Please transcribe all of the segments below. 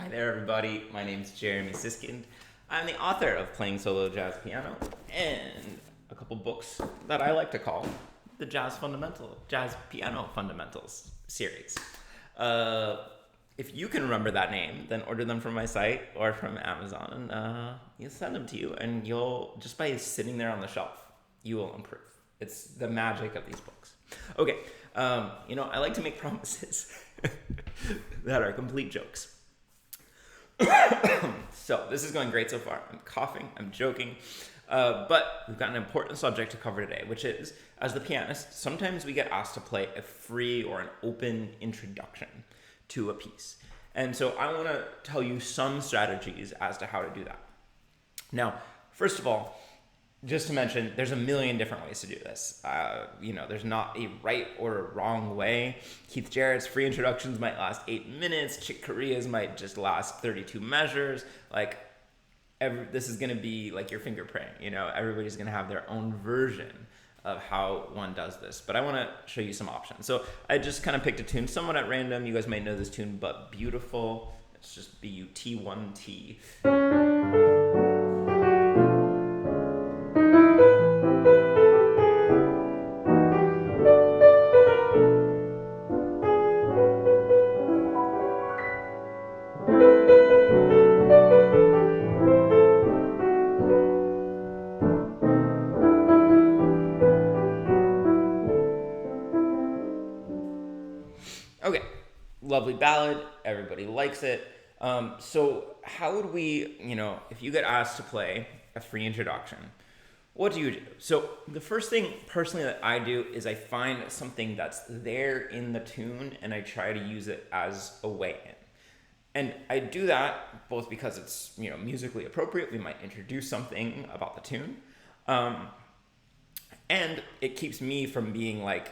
Hi there, everybody. My name's Jeremy Siskind. I'm the author of Playing Solo Jazz Piano and a couple books that I like to call the Jazz Piano Fundamentals series. If you can remember that name, then order them from my site or from Amazon, and you'll send them to you, and you'll, just by sitting there on the shelf, you will improve. It's the magic of these books. Okay, I like to make promises that are complete jokes. So this is going great so far. I'm coughing, I'm joking, but we've got an important subject to cover today, which is, as the pianist, sometimes we get asked to play a free or an open introduction to a piece. And so I want to tell you some strategies as to how to do that. Now, first of all, just to mention, there's a million different ways to do this. There's not a right or a wrong way. Keith Jarrett's free introductions might last 8 minutes. Chick Corea's might just last 32 measures. This is going to be like your fingerprint. Everybody's going to have their own version of how one does this. But I want to show you some options. So I just kind of picked a tune somewhat at random. You guys might know this tune, but Beautiful. It's just B-U-T-1-T. Okay, lovely ballad. Everybody likes it. So how would we, if you get asked to play a free introduction, what do you do? So the first thing personally that I do is I find something that's there in the tune and I try to use it as a way in. And I do that both because it's, musically appropriate. We might introduce something about the tune. And it keeps me from being like,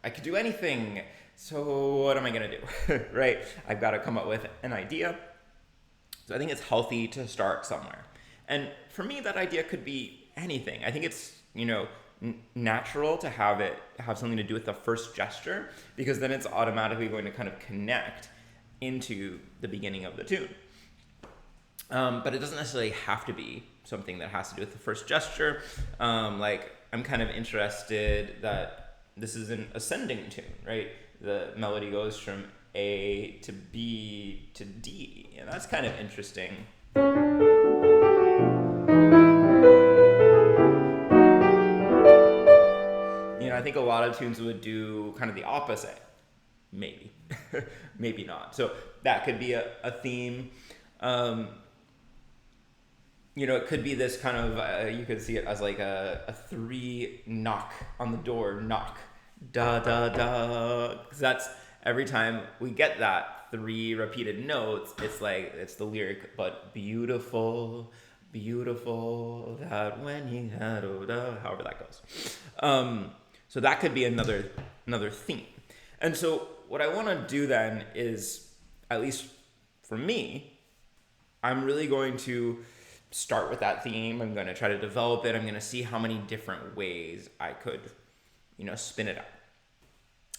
I could do anything. So what am I going to do? Right? I've got to come up with an idea. So I think it's healthy to start somewhere. And for me, that idea could be anything. I think it's, natural to have something to do with the first gesture, because then it's automatically going to kind of connect into the beginning of the tune. But it doesn't necessarily have to be something that has to do with the first gesture. I'm kind of interested that this is an ascending tune, right? The melody goes from A to B to D, and that's kind of interesting. I think a lot of tunes would do kind of the opposite. Maybe. Maybe not. So that could be a theme. It could be this kind of, you could see it as like a 3 knock on the door, knock, da, da, da. 'Cause that's every time we get that 3 repeated notes, it's the lyric, but beautiful, beautiful, that when you had, however that goes. So that could be another theme. And so what I want to do then is, at least for me, I'm really going to start with that theme. I'm going to try to develop it. I'm going to see how many different ways I could, spin it up.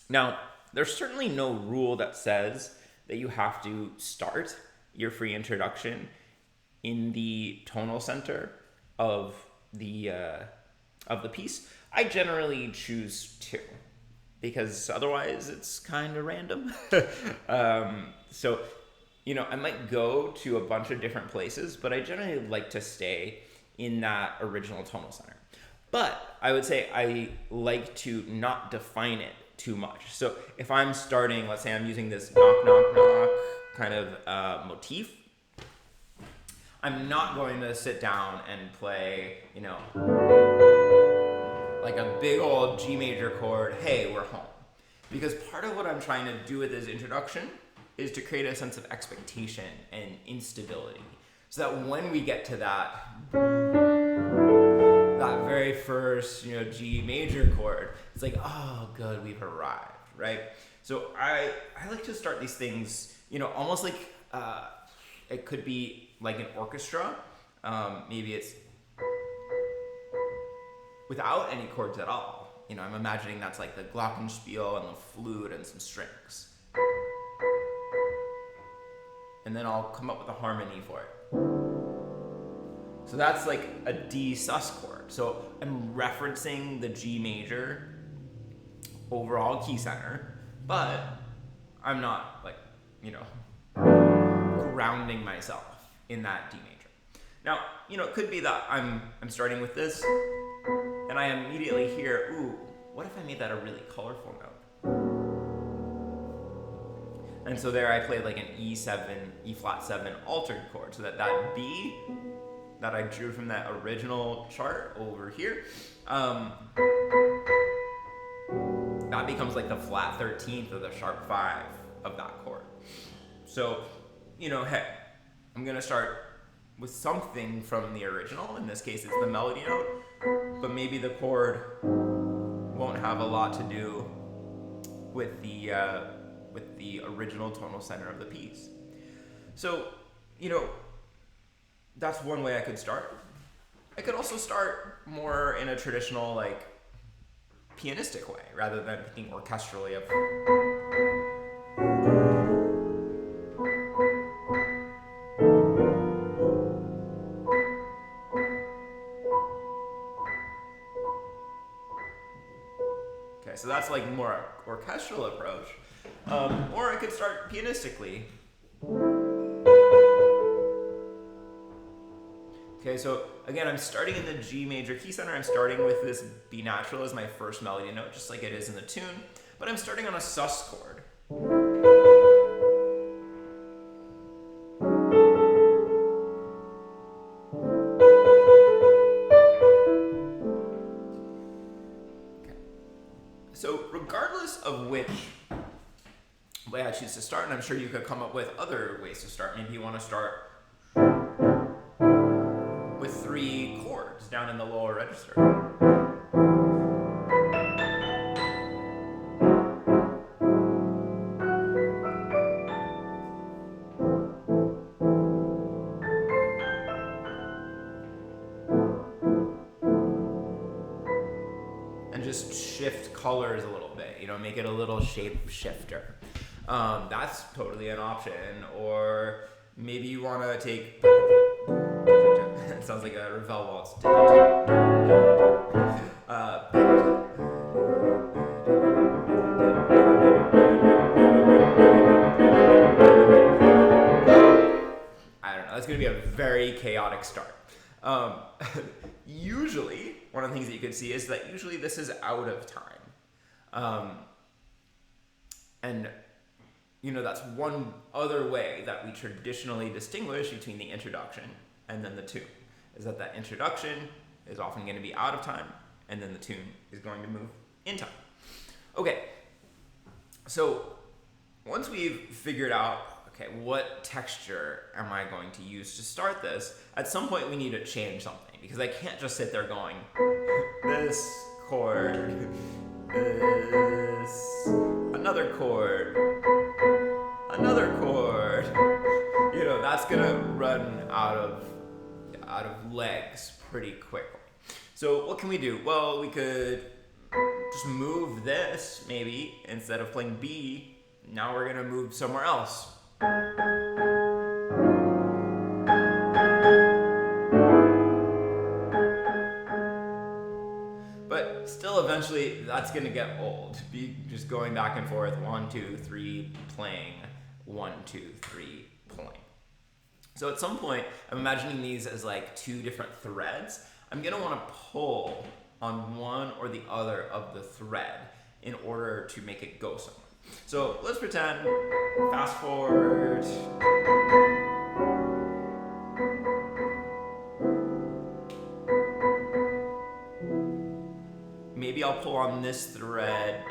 Now, there's certainly no rule that says that you have to start your free introduction in the tonal center of the piece. I generally choose to, because otherwise it's kind of random. So I might go to a bunch of different places, but I generally like to stay in that original tonal center. But I would say I like to not define it too much. So if I'm starting, let's say I'm using this knock, knock, knock kind of motif, I'm not going to sit down and play, like a big old G major chord, hey, we're home. Because part of what I'm trying to do with this introduction is to create a sense of expectation and instability. So that when we get to that very first, G major chord, it's like, oh, good, we've arrived, right? So I like to start these things, almost like it could be like an orchestra. Maybe it's without any chords at all. I'm imagining that's like the glockenspiel and the flute and some strings. and then I'll come up with a harmony for it. So that's like a D sus chord. So I'm referencing the G major overall key center, but I'm not like, grounding myself in that D major. Now, it could be that I'm starting with this, and I immediately hear, ooh, what if I made that a really colorful note? And so there I played like an E7, E flat 7 altered chord, so that B that I drew from that original chart over here, that becomes like the flat 13th or the sharp 5 of that chord. So, hey, I'm gonna start with something from the original. In this case, it's the melody note, but maybe the chord won't have a lot to do with the original tonal center of the piece. So, that's one way I could start. I could also start more in a traditional, like, pianistic way, rather than thinking orchestrally of. Okay, so that's like more orchestral approach. Or I could start pianistically. Okay, so again, I'm starting in the G major key center. I'm starting with this B natural as my first melody note, just like it is in the tune, but I'm starting on a sus chord. Okay. So regardless of which way I choose to start, and I'm sure you could come up with other ways to start. Maybe you want to start with 3 chords down in the lower register. And just shift colors a little bit, make it a little shape shifter. That's totally an option. Or maybe you want to take. It sounds like a Ravel waltz. I don't know. That's going to be a very chaotic start. Usually, one of the things that you could see is that usually this is out of time. And that's one other way that we traditionally distinguish between the introduction and then the tune, is that introduction is often going to be out of time, and then the tune is going to move in time. Okay, so once we've figured out, what texture am I going to use to start this, at some point we need to change something, because I can't just sit there going, this chord, this, another chord, another chord. That's gonna run out of legs pretty quickly. So what can we do? Well, we could just move this, maybe, instead of playing B, now we're gonna move somewhere else. But still, eventually, that's gonna get old. Be just going back and forth, 1, 2, 3, playing, 1, 2, 3, playing. So at some point, I'm imagining these as like 2 different threads. I'm gonna wanna pull on one or the other of the thread in order to make it go somewhere. So let's pretend, fast forward. Maybe I'll pull on this thread.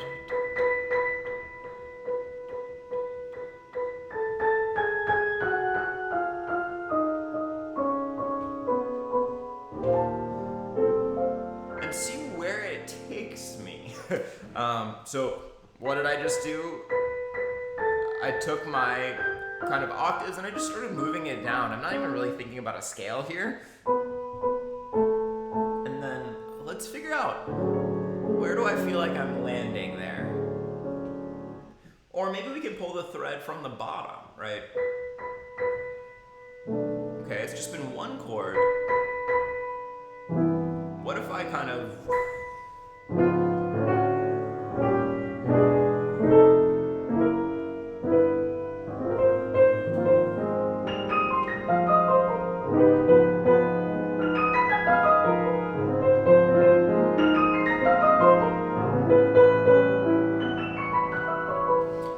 And see where it takes me. So what did I just do? I took my kind of octaves and I just started moving it down. I'm not even really thinking about a scale here. And then let's figure out, where do I feel like I'm landing there? Or maybe we can pull the thread from the bottom, right? just been one chord, what if I kind of...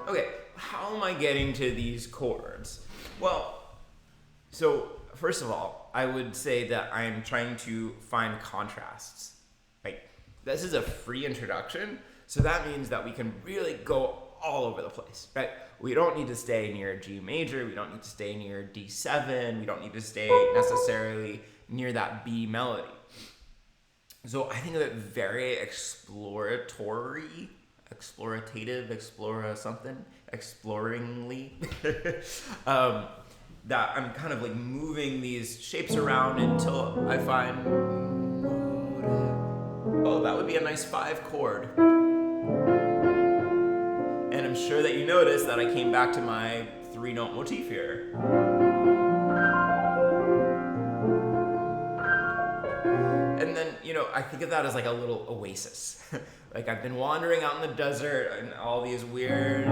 Okay, how am I getting to these chords? Well, so first of all, I would say that I'm trying to find contrasts. Like, this is a free introduction, so that means that we can really go all over the place, right? We don't need to stay near G major, we don't need to stay near D7, we don't need to stay necessarily near that B melody. So I think that very exploratively, that I'm kind of like moving these shapes around until I find, oh, that would be a nice 5 chord. And I'm sure that you noticed that I came back to my 3-note motif here. And then, I think of that as like a little oasis. Like, I've been wandering out in the desert and all these weird,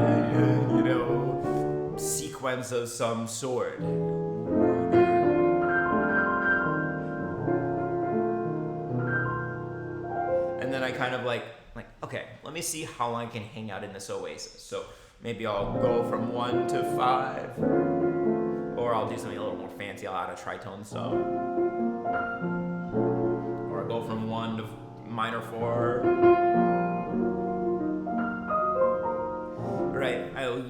sequence of some sort. And then I kind of like, okay, let me see how long I can hang out in this oasis. So maybe I'll go from 1 to 5, or I'll do something a little more fancy. I'll add a tritone sub, or I'll go from 1 to minor 4. Right, I'll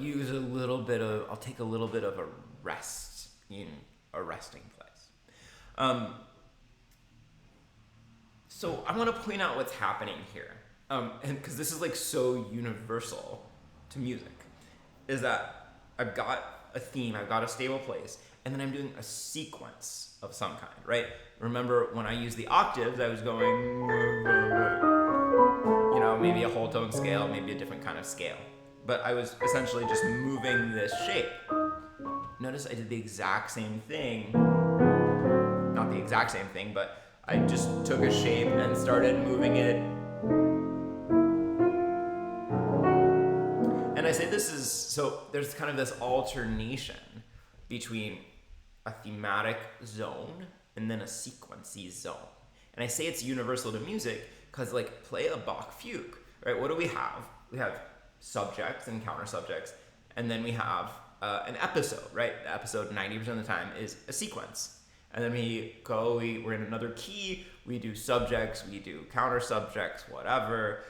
take a little bit of a rest in a resting place. So I want to point out what's happening here, and because this is like so universal to music, is that I've got a theme, I've got a stable place, and then I'm doing a sequence of some kind, right? Remember when I used the octaves, I was going, maybe a whole tone scale, maybe a different kind of scale. But I was essentially just moving this shape. Notice I did the exact same thing. Not the exact same thing, but I just took a shape and started moving it. And I say so there's kind of this alternation between a thematic zone and then a sequency zone. And I say it's universal to music because, like, play a Bach fugue, right? What do we have? We have subjects and counter subjects, and then we have an episode, right? The episode 90% of the time is a sequence, and then we're in another key, we do subjects, we do counter subjects, whatever,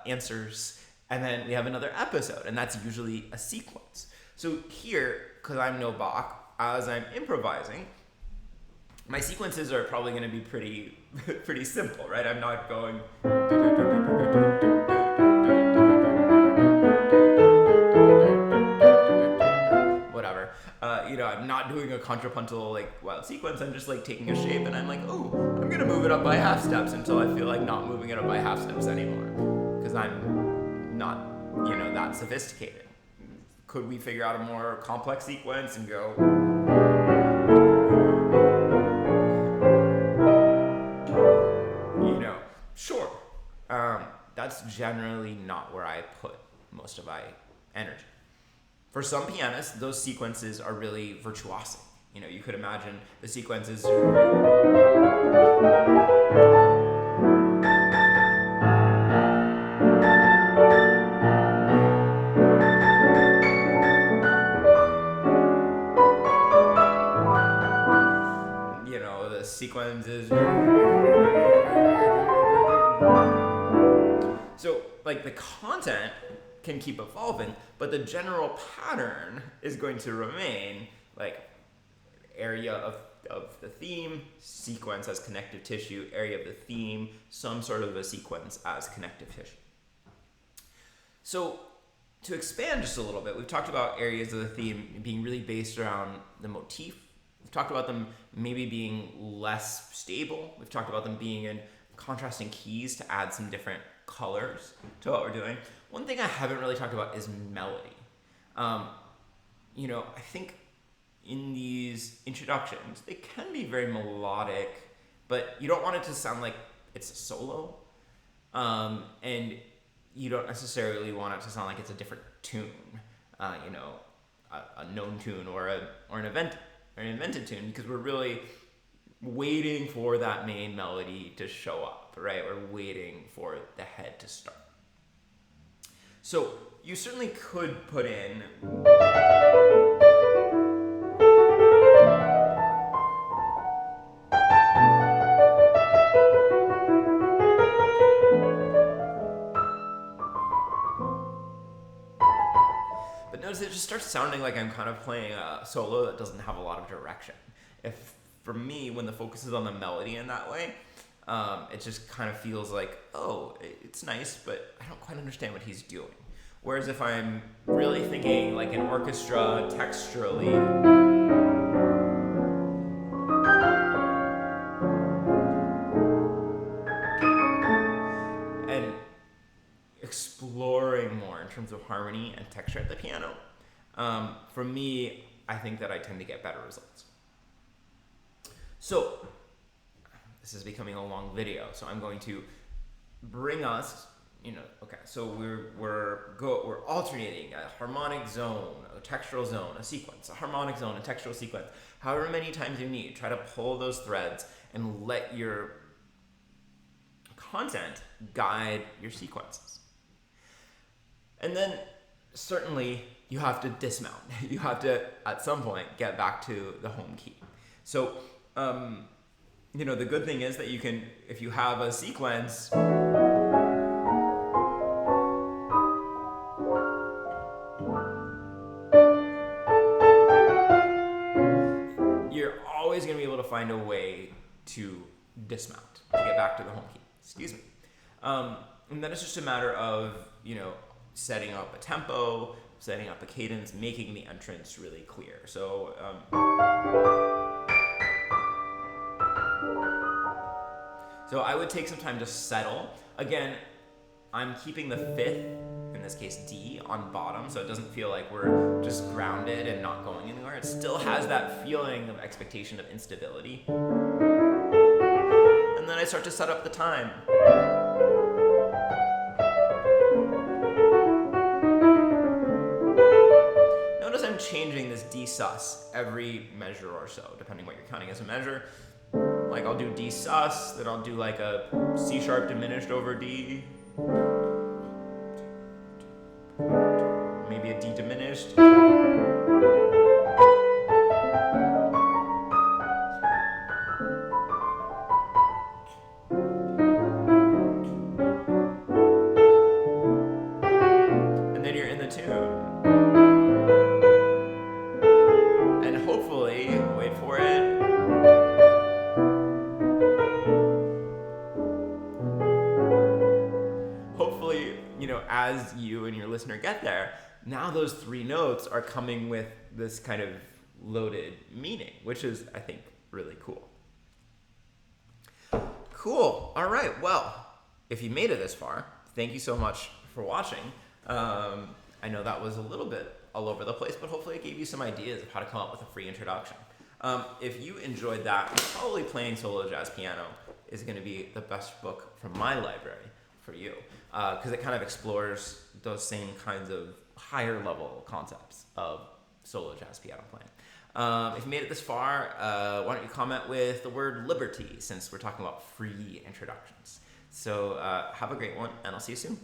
answers, and then we have another episode, and that's usually a sequence. So here, because I'm no Bach, as I'm improvising, my sequences are probably going to be pretty simple, right? I'm not going whatever. I'm not doing a contrapuntal wild sequence. I'm just taking a shape and I'm like, oh, I'm gonna move it up by half steps until I feel like not moving it up by half steps anymore, because I'm not that sophisticated. Could we figure out a more complex sequence and go? Sure. That's generally not where I put most of my energy. For some pianists, those sequences are really virtuosic. You could imagine the sequences. The sequences. So, the content can keep evolving, but the general pattern is going to remain area of the theme, sequence as connective tissue, area of the theme, some sort of a sequence as connective tissue. So to expand just a little bit, we've talked about areas of the theme being really based around the motif. We've talked about them maybe being less stable. We've talked about them being in contrasting keys to add some different colors to what we're doing. One thing I haven't really talked about is melody. I think in these introductions, they can be very melodic, but you don't want it to sound like it's a solo. And you don't necessarily want it to sound like it's a different tune, you know, a known tune or an invented tune, because we're really waiting for that main melody to show up, right? We're waiting for the head to start. So you certainly could put in it just starts sounding like I'm kind of playing a solo that doesn't have a lot of direction. If for me, when the focus is on the melody in that way, it just kind of feels like, oh, it's nice, but I don't quite understand what he's doing. Whereas if I'm really thinking like an orchestra texturally, and exploring more in terms of harmony and texture at the piano, for me, I think that I tend to get better results. So this is becoming a long video, so I'm going to bring us, okay, so we're alternating a harmonic zone, a textural zone, a sequence, a harmonic zone, a textural sequence. However many times you need, try to pull those threads and let your content guide your sequences. And then certainly you have to dismount. You have to, at some point, get back to the home key. So, the good thing is that you can, if you have a sequence, you're always going to be able to find a way to dismount, to get back to the home key. Excuse me. And then it's just a matter of, setting up a tempo, setting up a cadence, making the entrance really clear. So, I would take some time to settle. Again, I'm keeping the fifth, in this case D, on bottom, so it doesn't feel like we're just grounded and not going anywhere. It still has that feeling of expectation of instability. And then I start to set up the time. Notice I'm changing this D sus every measure or so, depending what you're counting as a measure. Like I'll do D sus, then I'll do like a C sharp diminished over D. Maybe a D diminished. And then you're in the tune. And hopefully, wait for it. As you and your listener get there, now those three notes are coming with this kind of loaded meaning, which is, I think, really cool. Cool. All right. Well, if you made it this far, thank you so much for watching. I know that was a little bit all over the place, but hopefully it gave you some ideas of how to come up with a free introduction. If you enjoyed that, probably Playing Solo Jazz Piano is going to be the best book from my library for you, because it kind of explores those same kinds of higher level concepts of solo jazz piano playing. If you made it this far, why don't you comment with the word liberty, since we're talking about free introductions. So have a great one, and I'll see you soon.